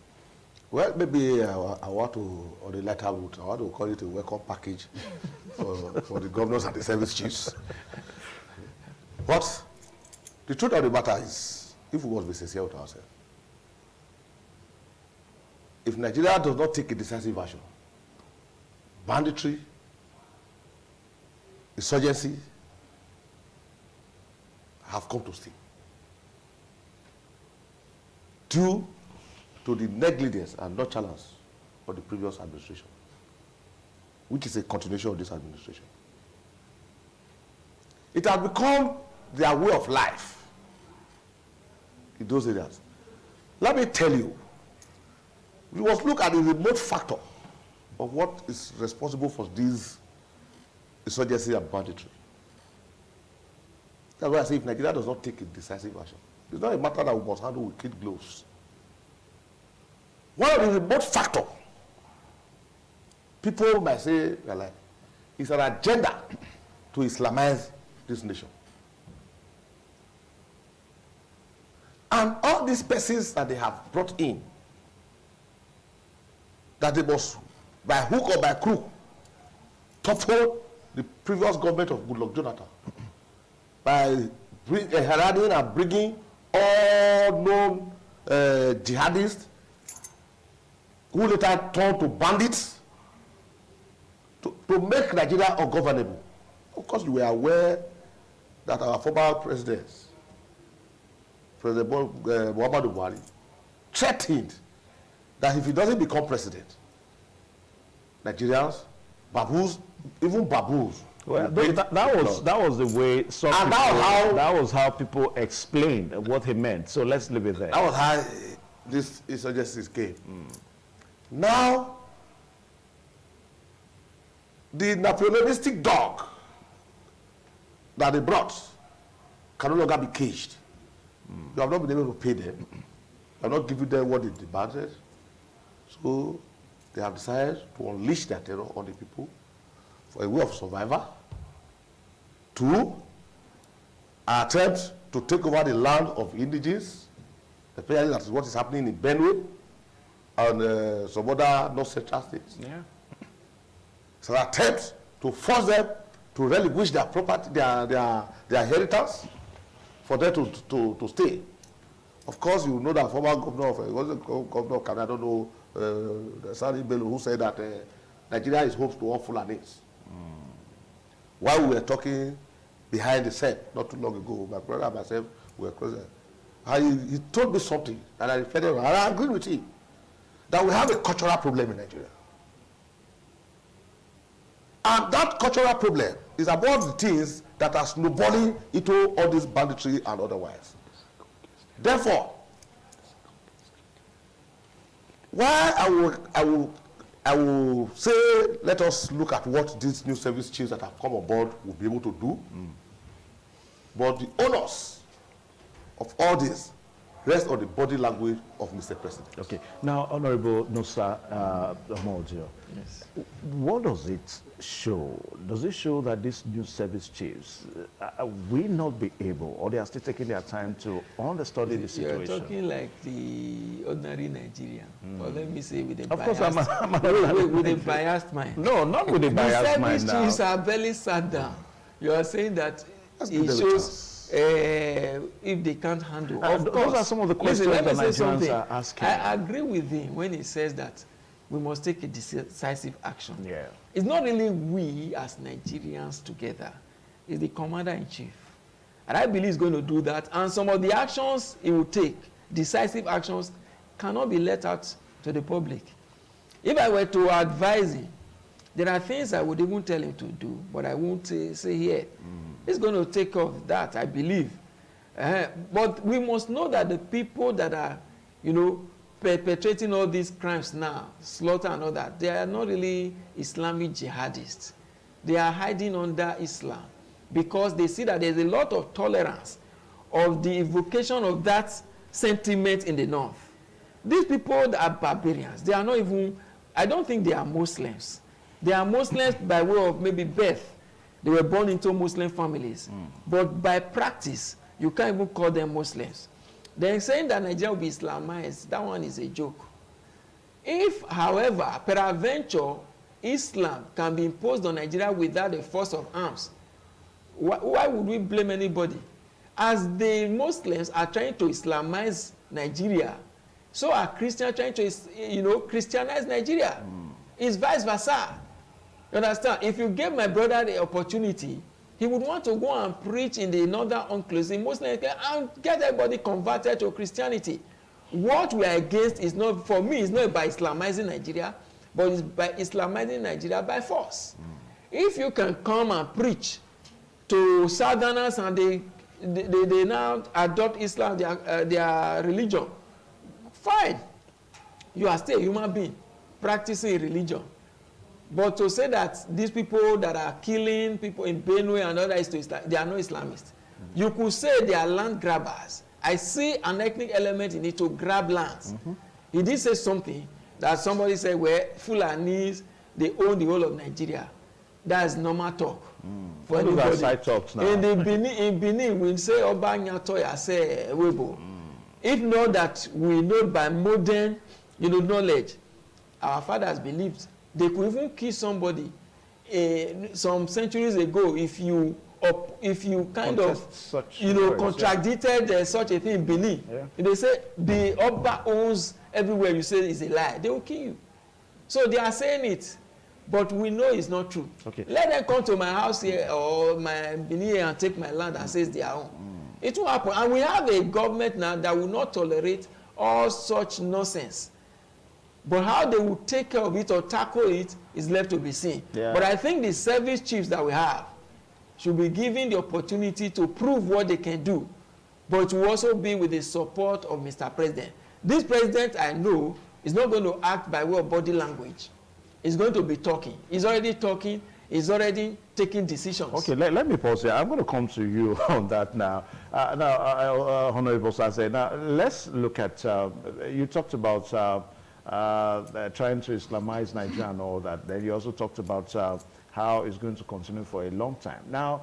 Well, maybe I want to, on the lighter route, I want to call it a welcome package for the governors and the service chiefs. But the truth of the matter is, if we must be sincere with ourselves, if Nigeria does not take a decisive action, banditry, insurgency have come to stay, due to the negligence and nonchalance of the previous administration, which is a continuation of this administration. It has become their way of life in those areas. Let me tell you, we must look at the remote factor of what is responsible for this insurgency and banditry. That's why I say if Nigeria does not take a decisive action, it's not a matter that we must handle with kid gloves. One of the remote factor, people might say, well, is an agenda to Islamize this nation. And all these persons that they have brought in, that they must, by hook or by crook, topple the previous government of Goodluck Jonathan by heralding and bringing all known jihadists who later turned to bandits to make Nigeria ungovernable. Of course, we are aware that our former presidents, President Muhammadu Buhari, threatened that if he doesn't become president, Nigerians, baboons, even baboons. Well, that was the way some people, that was how people explained what he meant. So let's leave it there. That was how this insurgency came. Now, the nationalistic dog that they brought can no longer be caged. You have not been able to pay them. You have not given them what they demanded. So they have decided to unleash their terror on the people for a way of survival. 2, attempt to take over the land of indigenes, especially that is what is happening in Benue and some other North Central states. Yeah. So an attempt to force them to relinquish their property, their inheritance, for them to stay. Of course, you know that former governor of Canada, I don't know, Sani Bello, who said that Nigeria is home to all Fulanis. While we were talking behind the set not too long ago, my brother and myself were present. He told me something, and I referred him, and I agree with him, that we have a cultural problem in Nigeria. And that cultural problem is about the things that are snowballing into all this banditry and otherwise. Therefore, why I will say, let us look at what these new service chiefs that have come on board will be able to do. But the onus of all this rests on the body language of Mr. President. Okay. Now, Honorable Nusa Mojo, Yes. what does it show? Does it show that these new service chiefs will not be able, or they are still taking their time to understudy the situation? You're talking like the ordinary Nigerian, or let me say with a Of biased, course, with a biased mind. No, not with a biased mind The now. service chiefs are barely sat down. You are saying that Let's it give them a shows if they can't handle. Of Those course. are some of the questions Listen, that let me say Nigerians something. are asking. I agree with him when he says that we must take a decisive action. Yeah. It's not really we as Nigerians together. It's the commander-in-chief. And I believe he's going to do that. And some of the actions he will take, decisive actions, cannot be let out to the public. If I were to advise him, There are things I would even tell him to do, but I won't say here. He's going to take off that, I believe. But we must know that the people that are, you know, perpetrating all these crimes now, slaughter and all that, they are not really Islamic jihadists. They are hiding under Islam because they see that there's a lot of tolerance of the evocation of that sentiment in the north. These people are barbarians. They are not even, I don't think they are Muslims. They are Muslims by way of maybe birth. They were born into Muslim families. But by practice, you can't even call them Muslims. They're saying that Nigeria will be Islamized. That one is a joke. If, however, peradventure, Islam can be imposed on Nigeria without the force of arms, why would we blame anybody? As the Muslims are trying to Islamize Nigeria, so are Christians trying to, you know, Christianize Nigeria. It's vice versa. You understand? If you gave my brother the opportunity, he would want to go and preach in the northern enclaves in Muslim and get everybody converted to Christianity. What we are against is not, for me, it's not about Islamizing Nigeria, but it's by Islamizing Nigeria by force. If you can come and preach to Southerners and they now adopt Islam, their religion, fine. You are still a human being practicing religion. But to say that these people that are killing people in Benue and others, they are not Islamists. You could say they are land grabbers. I see an ethnic element in it to grab lands. He did say something that somebody said, well, Fulanis, they own the whole of Nigeria. That's normal talk. For anybody. Side talks now. In Benin, we say Oba Nyatoya say Webo. If not that we know by modern, you know, knowledge, our fathers believed they could even kill somebody some centuries ago if you kind of, you know, contradicted such a thing in Benin. They say the Oba owns everywhere, you say is a lie. They will kill you. So they are saying it, but we know it's not true. Okay. Let them come to my house here or my Benin and take my land and say it's their own. It will happen. And we have a government now that will not tolerate all such nonsense. But how they will take care of it or tackle it is left to be seen. But I think the service chiefs that we have should be given the opportunity to prove what they can do, but to also be with the support of Mr. President. This president, I know, is not going to act by way of body language. He's going to be talking. He's already talking. He's already taking decisions. Okay, let me pause here. I'm going to come to you on that now. Honorable Sase, now let's look at, you talked about trying to Islamize Nigeria and all that. Then you also talked about how it's going to continue for a long time. Now,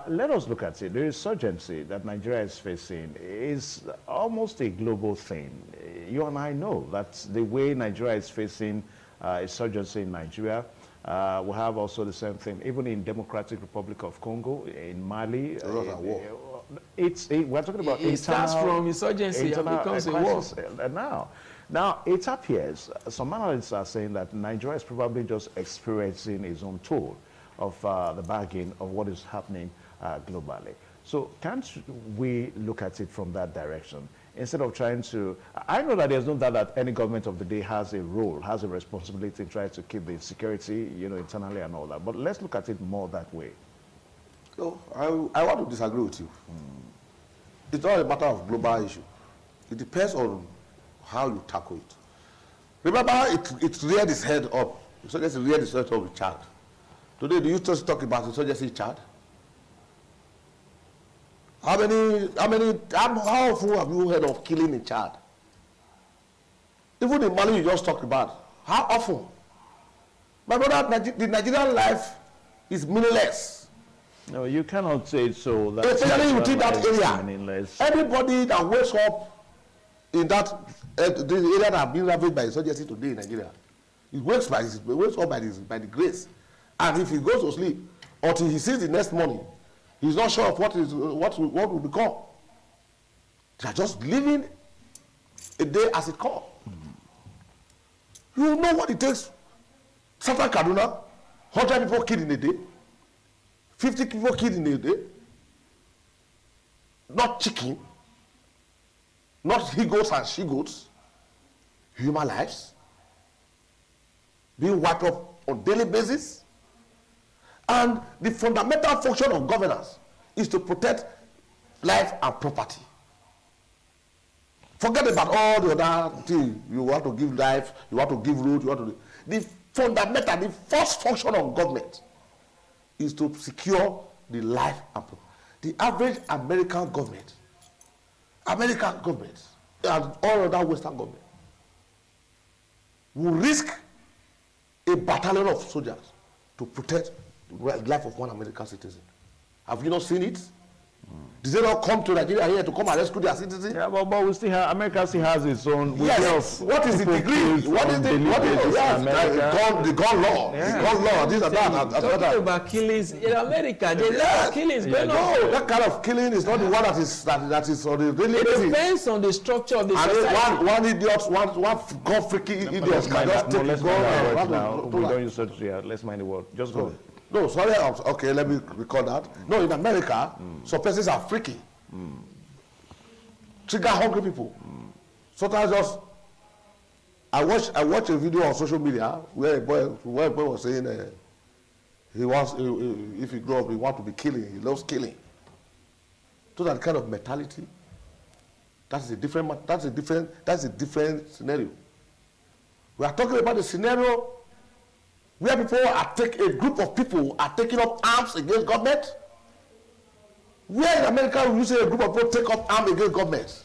let us look at it. The insurgency that Nigeria is facing is almost a global thing. You and I know that the way Nigeria is facing insurgency in Nigeria, we have also the same thing, even in Democratic Republic of Congo, in Mali. We're talking about it starts from insurgency and becomes a war. Now, it appears, some analysts are saying that Nigeria is probably just experiencing its own toll of the bargain of what is happening globally. So can't we look at it from that direction? Instead of trying to, I know that there's no doubt that any government of the day has a role, has a responsibility in trying to keep the security, you know, internally and all that. But let's look at it more that way. No, I want to disagree with you. It's not a matter of global issue. It depends on how you tackle it. Remember, it reared its head up. Insurgency reared its head up with Chad. Today, do you just talk about insurgency in Chad? How often have you heard of killing in Chad? Even in Mali, you just talked about. How often? My brother, the Nigerian life is meaningless. No, you cannot say so. Especially within that area. Meaningless. Anybody that wakes up in that the area that have been ravaged by insurgency today in Nigeria, he wakes up by the grace. And if he goes to sleep until he sees the next morning, he's not sure of what will become. They are just living a day as it comes. You know what it takes? Southern Kaduna, 100 people killed in a day, 50 people killed in a day. Not chicken, not he-goats and she-goats, human lives being wiped up on daily basis. And the fundamental function of governance is to protect life and property. Forget about all the other things. You want to give life, you want to give road, you want to do. The fundamental, the first function of government is to secure the life and property. The average American government, and all other Western government, will risk a battalion of soldiers to protect the life of one American citizen. Have you not seen it? Did they not come to Nigeria here to come and rescue their citizens? Yeah, but we still have, America still has its own. Yes. What is the degree? What is the gun law? Yeah. The gun law. This and that. Talking about killings in America, there's a lot of killings going on. No, that kind of killing is not the one that is on the daily basis. It depends on the structure of the and society. one idiot, one gun-freaking idiot can just take a gun. Now we don't use it here. Let's mind the word. Just go. No, sorry. Okay, let me record that. No, in America, some persons are freaky. Trigger-hungry people. Sometimes just, I watch a video on social media where a boy was saying if he grow up, he wants to be killing. He loves killing. So that kind of mentality, that's a different scenario. We are talking about the scenario where a group of people are taking up arms against government. Where in America will you say a group of people take up arms against government?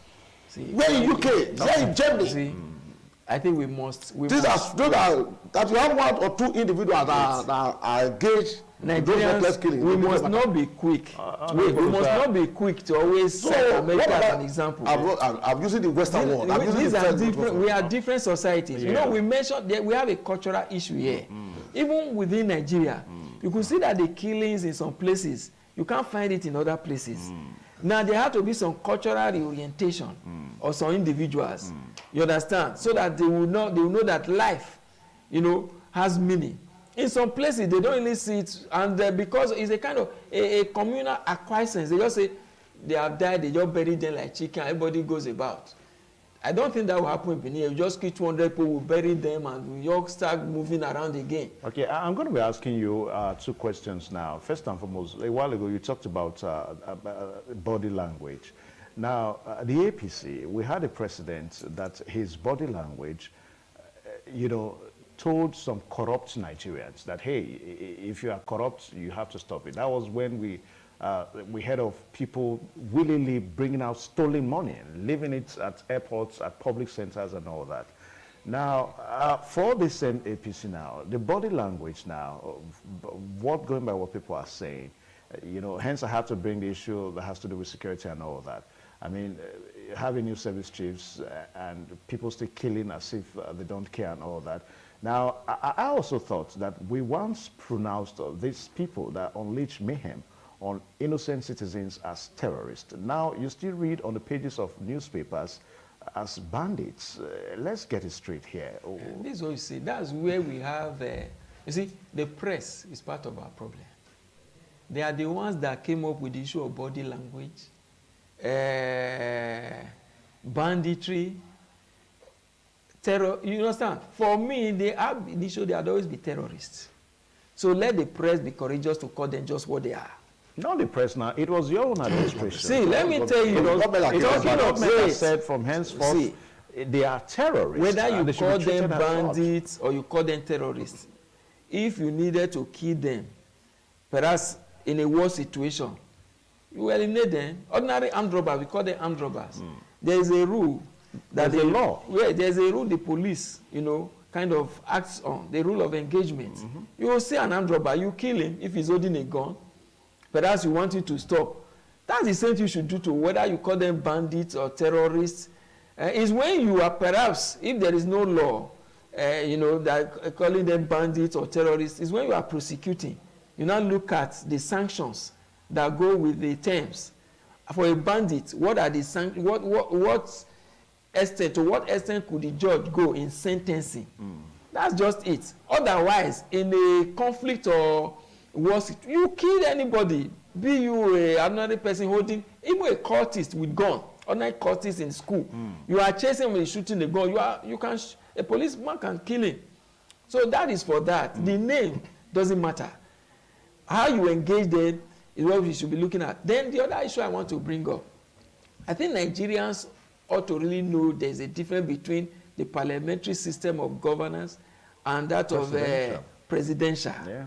See, where in UK? Where in Germany? See, I think we must. That you have one or two individuals that are engaged. Nigerians, we must not be quick. We must not be quick to always set America as an example. I'm using the Western world. These are different. We are different societies. Yeah. You know, we mentioned that we have a cultural issue here. Even within Nigeria, you could see that the killings in some places, you can't find it in other places. Now there have to be some cultural reorientation of some individuals. You understand? So that they will know that life, has meaning. In some places, they don't really see it, and because it's a kind of a communal acquiescence. They just say they have died, they just bury them like chicken, everybody goes about. I don't think that will happen in Benin. You just kill 200 people, we'll bury them, and we all start moving around again. Okay, I'm going to be asking you two questions now. First and foremost, a while ago you talked about body language. Now, the APC, we had a precedent that his body language, told some corrupt Nigerians that, hey, if you are corrupt, you have to stop it. That was when we heard of people willingly bringing out stolen money and leaving it at airports, at public centers and all that. Now, for the same APC now, the body language now, going by what people are saying, hence I have to bring the issue that has to do with security and all that. I mean, having new service chiefs and people still killing as if they don't care and all that. Now, I also thought that we once pronounced these people that unleash mayhem on innocent citizens as terrorists. Now, you still read on the pages of newspapers as bandits. Let's get it straight here. This is what you see. That's where we have, you see, the press is part of our problem. They are the ones that came up with the issue of body language, banditry, terror. You understand? For me, they have the issue, they had always be terrorists. So let the press be courageous to call them just what they are. Not the press now. It was your own administration. See, let me tell you, government said from henceforth, they are terrorists. Whether you call them bandits or you call them terrorists, if you needed to kill them, perhaps in a war situation, you eliminate them. Ordinary armed robbers, we call them armed robbers. There is a rule that there's a law. Yeah, there's a rule the police, kind of acts on, the rule of engagement. You will see an armed robber, you kill him if he's holding a gun, perhaps you want him to stop. That's the same thing you should do to whether you call them bandits or terrorists. Is when you are perhaps, if there is no law, that calling them bandits or terrorists, is when you are prosecuting. You now look at the sanctions that go with the terms. For a bandit, what are the sanctions? What extent, to what extent could the judge go in sentencing? That's just it. Otherwise, in a conflict or war, you kill anybody, be you another person holding, even a cultist with gun, ordinary cultist in school. You are chasing him with shooting the gun. A policeman can kill him. So that is for that. The name doesn't matter. How you engage them is what we should be looking at. Then the other issue I want to bring up, I think Nigerians ought to really know there's a difference between the parliamentary system of governance and that of presidential. Yeah.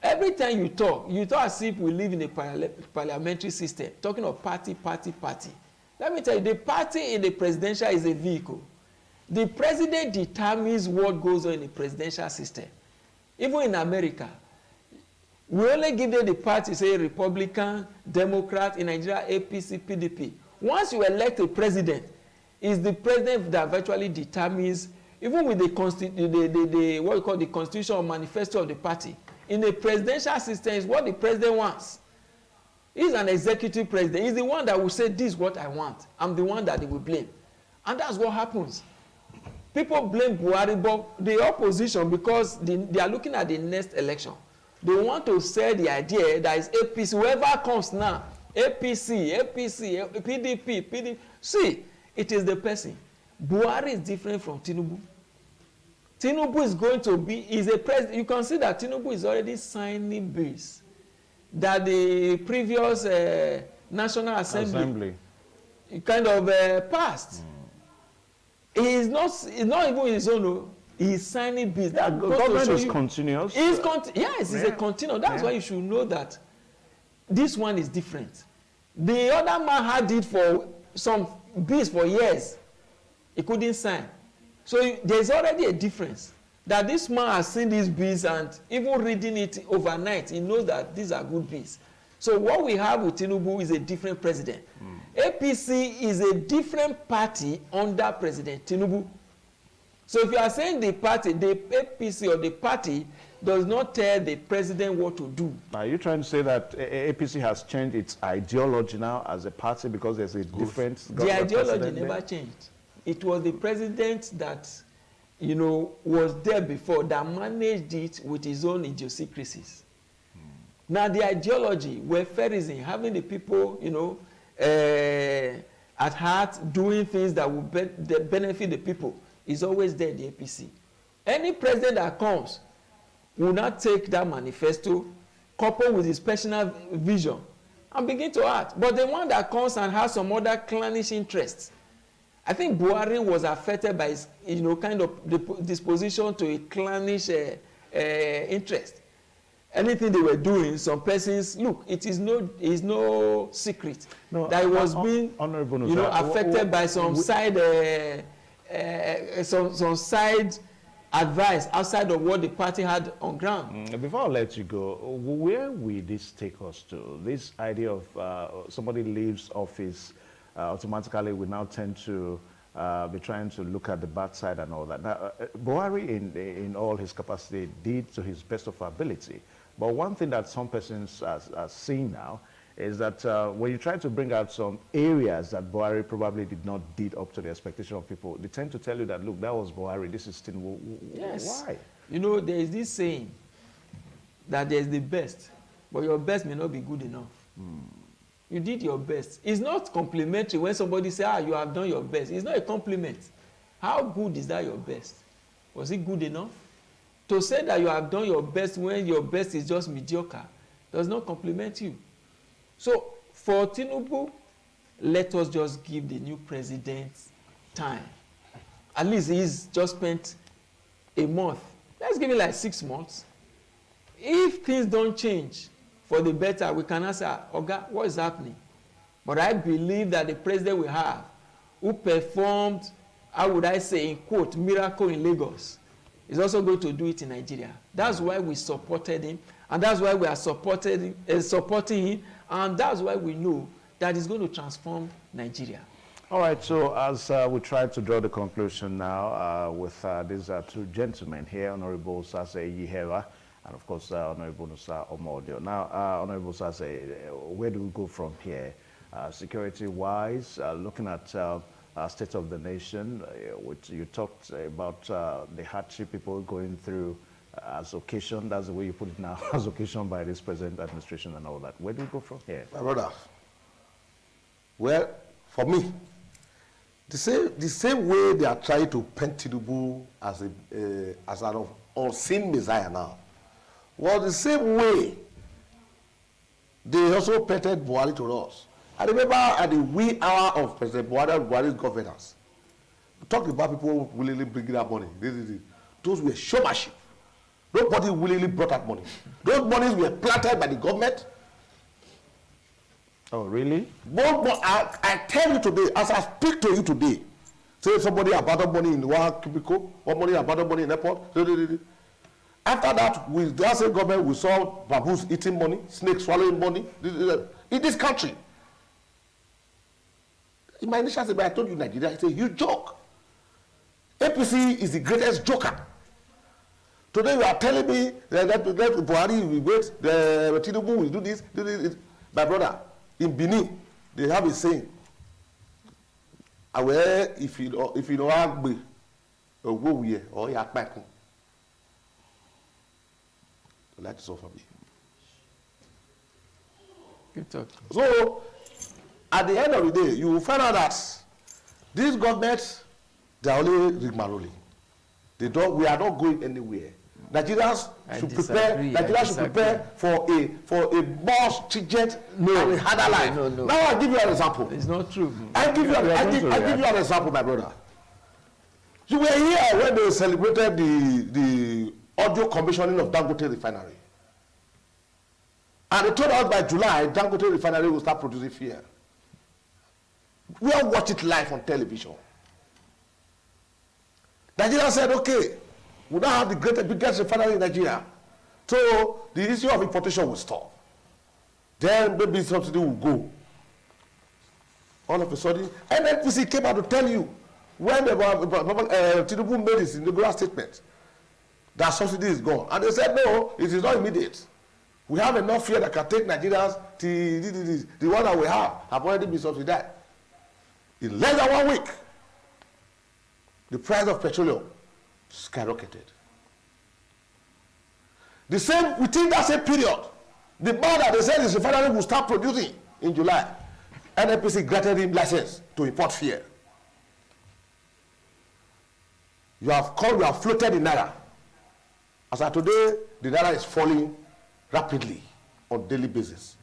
Every time you talk as if we live in a parliamentary system, talking of party. Let me tell you, the party in the presidential is a vehicle. The president determines what goes on in the presidential system. Even in America, we only give them the party, say Republican, Democrat, in Nigeria, APC, PDP. Once you elect a president, it's the president that virtually determines, even with the what we call the constitution or manifesto of the party. In the presidential system, is what the president wants. He's an executive president. He's the one that will say, this is what I want. I'm the one that they will blame. And that's what happens. People blame Buhari, but the opposition, because they are looking at the next election. They want to sell the idea that is APC, whoever comes now, APC, PDP. See, it is the person. Buhari is different from Tinubu. Tinubu is going to be, is a president. You can see that Tinubu is already signing bills that the previous National Assembly kind of passed. He's not even his own. He's signing bills. That government is continuous. Yes, it's a continuous. That's why you should know that this one is different. The other man had it for some bills for years. He couldn't sign. So there's already a difference. That this man has seen these bills, and even reading it overnight, he knows that these are good bills. So what we have with Tinubu is a different president. APC is a different party under President Tinubu. So if you are saying the party, the APC or the party does not tell the president what to do. Are you trying to say that APC has changed its ideology now as a party because there's a different The ideology never changed. It was the president that, was there before that managed it with his own idiosyncrasies. Now the ideology, welfareism, having the people, at heart, doing things that will benefit the people, is always there in the APC. Any president that comes will not take that manifesto, coupled with his personal vision, and begin to act. But the one that comes and has some other clannish interests, I think Buhari was affected by his, kind of disposition to a clannish interest. Anything they were doing, some persons, look, it is no secret that it was being, affected by some side, some side advice outside of what the party had on ground. Before I let you go, where will this take us to? This idea of somebody leaves office, automatically we now tend to be trying to look at the bad side and all that. Now, Buhari, in all his capacity, did to his best of ability. But one thing that some persons are seeing now is that when you try to bring out some areas that Buhari probably did not did up to the expectation of people, they tend to tell you that, look, that was Buhari, this is Tinubu. Yes. Why? There is this saying that there is the best, but your best may not be good enough. You did your best. It's not complimentary when somebody says, you have done your best. It's not a compliment. How good is that your best? Was it good enough? To say that you have done your best when your best is just mediocre does not compliment you. So for Tinubu, let us just give the new president time. At least he's just spent a month. Let's give it like 6 months. If things don't change for the better, we can ask, Oga, what is happening? But I believe that the president we have, who performed, how would I say, in quote, miracle in Lagos, is also going to do it in Nigeria. That's why we supported him, and that's why we are supporting him, and that's why we know that he's going to transform Nigeria. All right, so as we try to draw the conclusion now with these two gentlemen here, Honorable Sase Yihera, and of course, Honorable Nusa Omodio. Now, Honorable Sase, where do we go from here? Security-wise, looking at state of the nation, which you talked about the hardship people going through as occasion, that's the way you put it now, as occasion by this present administration and all that. Where do we go from here? My brother, well, for me, the same way they are trying to paint Tinubu as an unseen messiah now, was the same way they also petted Buhari to us. I remember at the wee hour of President Buhari's governance, we talked about people willingly bringing that money. Those were showmanship. Nobody willingly brought that money. Those monies were planted by the government. Oh, really? I tell you today, as I speak to you today, say somebody abandoned money in one cubicle, one money abandoned money in airport. After that, with that same government, we saw baboons eating money, snakes swallowing money in this country. In my initial statement, I told you Nigeria is a huge joke. APC is the greatest joker. Today you are telling me that Buhari will wait, the Tinubu will do this. My brother, in Benin, they have a saying. Aware if you don't have me, or go here, or you are back. That is all for me. Good talk. So, at the end of the day, you will find out that these governments, they are only rigmarole. We are not going anywhere. Nigerians should prepare for a more stringent and harder life. No. Now I'll give you an example. It's not true. I give you an example, my brother. You were here when they celebrated the audio commissioning of Dangote Refinery. And they told us by July, Dangote Refinery will start producing fuel. We all watch it live on television. Nigeria said, okay, we now have the biggest refinery in Nigeria. So the issue of importation will stop. Then maybe subsidy will go. All of a sudden, NNPC came out to tell you when Tinubu made his inaugural statement that subsidy is gone. And they said, no, it is not immediate. We have enough fuel that can take Nigerians to the one that we have already been subsidized. In less than 1 week, the price of petroleum skyrocketed. The same, within that same period, the man that they said his refinery will start producing in July, NNPC granted him license to import fuel. You have floated in Naira. As of today, the Naira is falling rapidly on daily basis.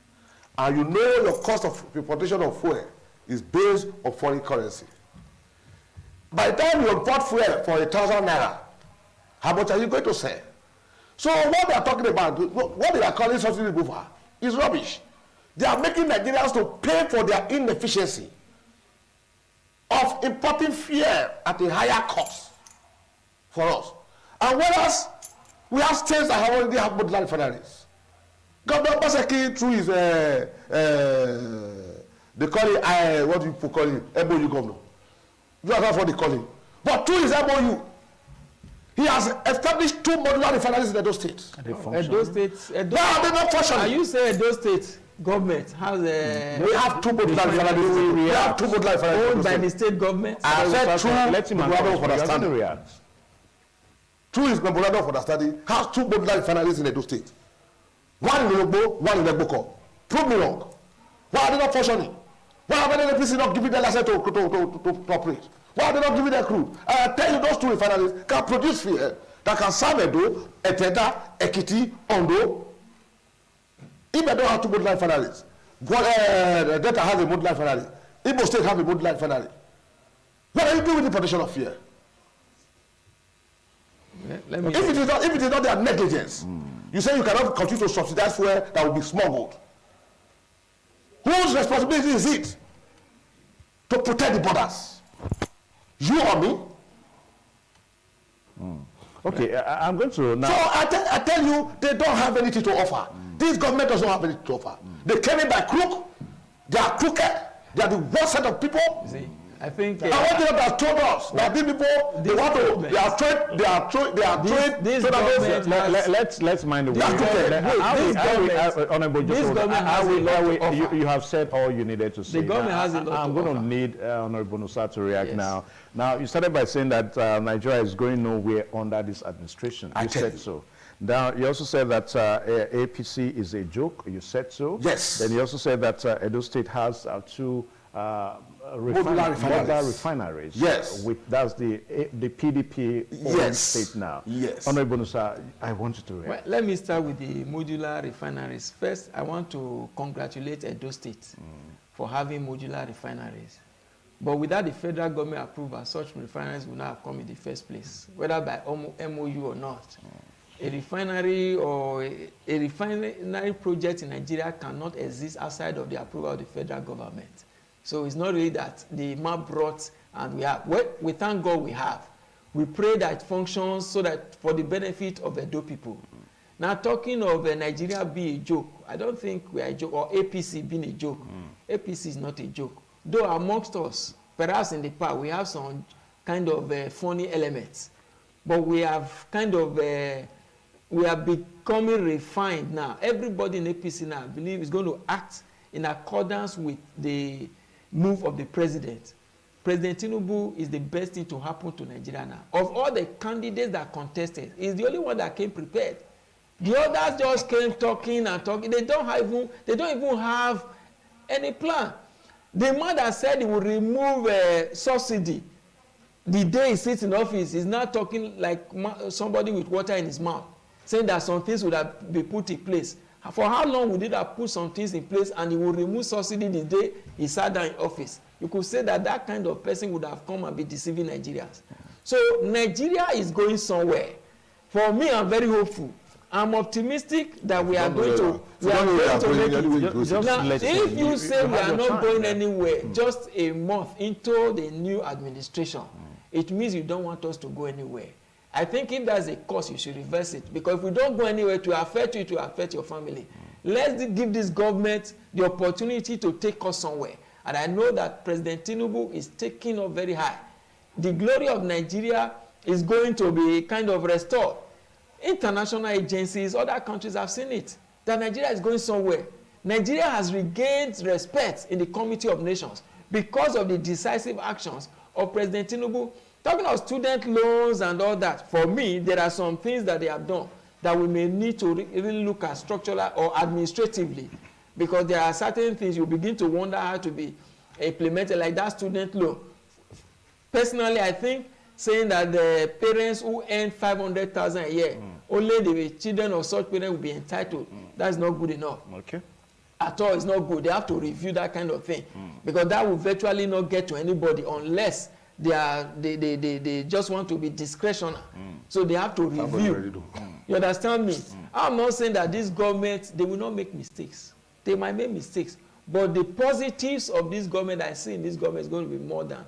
And you know your cost of importation of fuel is based on foreign currency. By the time you import fuel for 1,000 Naira, how much are you going to sell? So what they are talking about, what they are calling subsidy removal, is rubbish. They are making Nigerians to pay for their inefficiency of importing fuel at a higher cost for us. And whereas we have states that already have modular refineries. Governor Baseki through his they call it what do you call it? MOU governor. That's what they call him. But through his MOU, he has established 2 modular refineries in Edo State. Edo State. No, they're not functioning. Are you saying Edo State government has a? We have 2 modular refineries. We have 2 modular refineries owned by the state government. I said through memorandum of understanding. Through his memorandum of understanding, has 2 modular refineries in Edo State. One in Ologbo, one in Egboko. Prove me wrong. Why are they not functioning? Why are the NNPC not giving their license to operate? Why are they not giving their crude? I tell you, those 2 refineries can produce fuel that can serve Edo, Eteda, Ekiti, Ondo. If they don't have 2 modular refineries, Delta has a modular refinery. Igbo State have a modular refinery. What are you doing with the production of fuel? If it is not their negligence, you say you cannot continue to subsidize fuel that will be smuggled. Whose responsibility is it to protect the borders? You or me? Okay, I'm going to now. So I tell you, they don't have anything to offer. This government doesn't have anything to offer. They came in by crook. They are crooked. They are the worst set of people. See, I think. I want you to have told us that these people, they want to, they are trained. Let's mind the way. Honorable Joseph, you have said all you needed to say. The government has a lot to offer. I'm going to need Honorable Nusa to react now. Now, you started by saying that Nigeria is going nowhere under this administration. You said so. Now, you also said that APC is a joke. You said so. Yes. Then you also said that Edo State has 2 refineries. refineries. Yes. That's the PDP yes. state now. Yes. Honorable Nusa, I want you to react. Well, let me start with the modular refineries. First, I want to congratulate Edo State for having modular refineries. But without the federal government approval, such refineries would not have come in the first place, whether by MOU or not. A refinery or a refinery project in Nigeria cannot exist outside of the approval of the federal government. So it's not really that the map brought and we have. Well, we thank God we have. We pray that it functions so that for the benefit of the Edo people. Now talking of Nigeria being a joke, I don't think we are a joke, or APC being a joke. APC is not a joke. Though amongst us, perhaps in the past, we have some kind of funny elements. But we have kind of, we are becoming refined now. Everybody in APC now, I believe, is going to act in accordance with the move of the president. President Tinubu is the best thing to happen to Nigeria now. Of all the candidates that contested, he's the only one that came prepared. The others just came talking and talking. They don't even have any plan. The man that said he would remove subsidy the day he sits in office is now talking like somebody with water in his mouth, saying that some things would have been put in place. For how long would it have put some things in place and he would remove subsidy the day he sat down in office? You could say that that kind of person would have come and be deceiving Nigerians. So Nigeria is going somewhere. For me, I'm very hopeful. I'm optimistic that we are going to make it. Now, if you say we are not going anywhere, just a month into the new administration, it means you don't want us to go anywhere. I think if that's a course, you should reverse it. Because if we don't go anywhere, to affect you, it will affect your family. Let's give this government the opportunity to take us somewhere. And I know that President Tinubu is taking up very high. The glory of Nigeria is going to be kind of restored. International agencies, other countries have seen it, that Nigeria is going somewhere. Nigeria has regained respect in the Committee of Nations because of the decisive actions of President Tinubu. Talking of student loans and all that, for me, there are some things that they have done that we may need to really look at structurally or administratively, because there are certain things you begin to wonder how to be implemented, like that student loan. Personally, I think saying that the parents who earn 500,000 a year, only the children of such parents will be entitled. That's not good enough. Okay. At all, it's not good. They have to review that kind of thing, because that will virtually not get to anybody unless they just want to be discretional. So they have to review. You understand me? I'm not saying that this government, they will not make mistakes. They might make mistakes, but the positives of this government I see in this government is going to be more than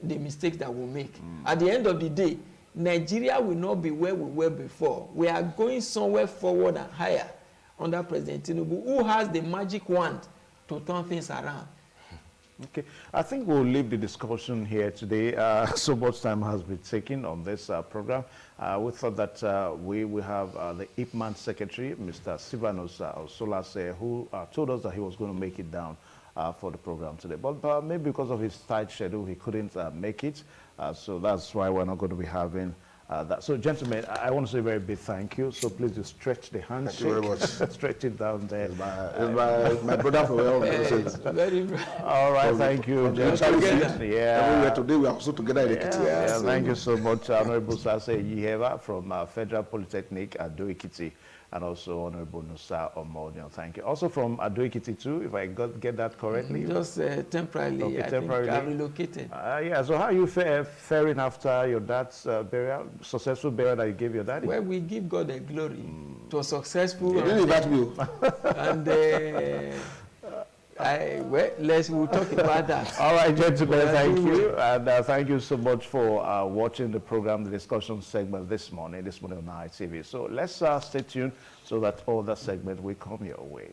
the mistakes that we'll make. At the end of the day, Nigeria will not be where we were before. We are going somewhere forward and higher under President Tinubu, who has the magic wand to turn things around. Okay, I think we'll leave the discussion here today. So much time has been taken on this program. We thought that we will have the IPMAN secretary, Mr. Silvanus Solase, who told us that he was going to make it down for the program today. But maybe because of his tight schedule, he couldn't make it. So that's why we're not going to be having that. So, gentlemen, I want to say a very big thank you. So please do stretch the handshake. Thank you very much. Stretch it down there. It's my brother from All right, thank you, gentlemen. Everywhere today, we are also together in Ekiti. Yeah, thank you so much, Honorable Sase Yiheva from Federal Polytechnic at Ado Ekiti, and also Honorable Nusa Omodion. Thank you. Also from Ado Ekiti too, if I get that correctly. Just temporarily. Okay, temporarily. I think I relocated. Yeah. So how are you faring after your dad's burial, successful burial that you gave your daddy? Well, we give God the glory. It was successful. You didn't invite me. And we'll talk about that. All right, gentlemen, thank you. And thank you so much for watching the program, the discussion segment this morning on ITV. So let's stay tuned so that all that segment will come your way.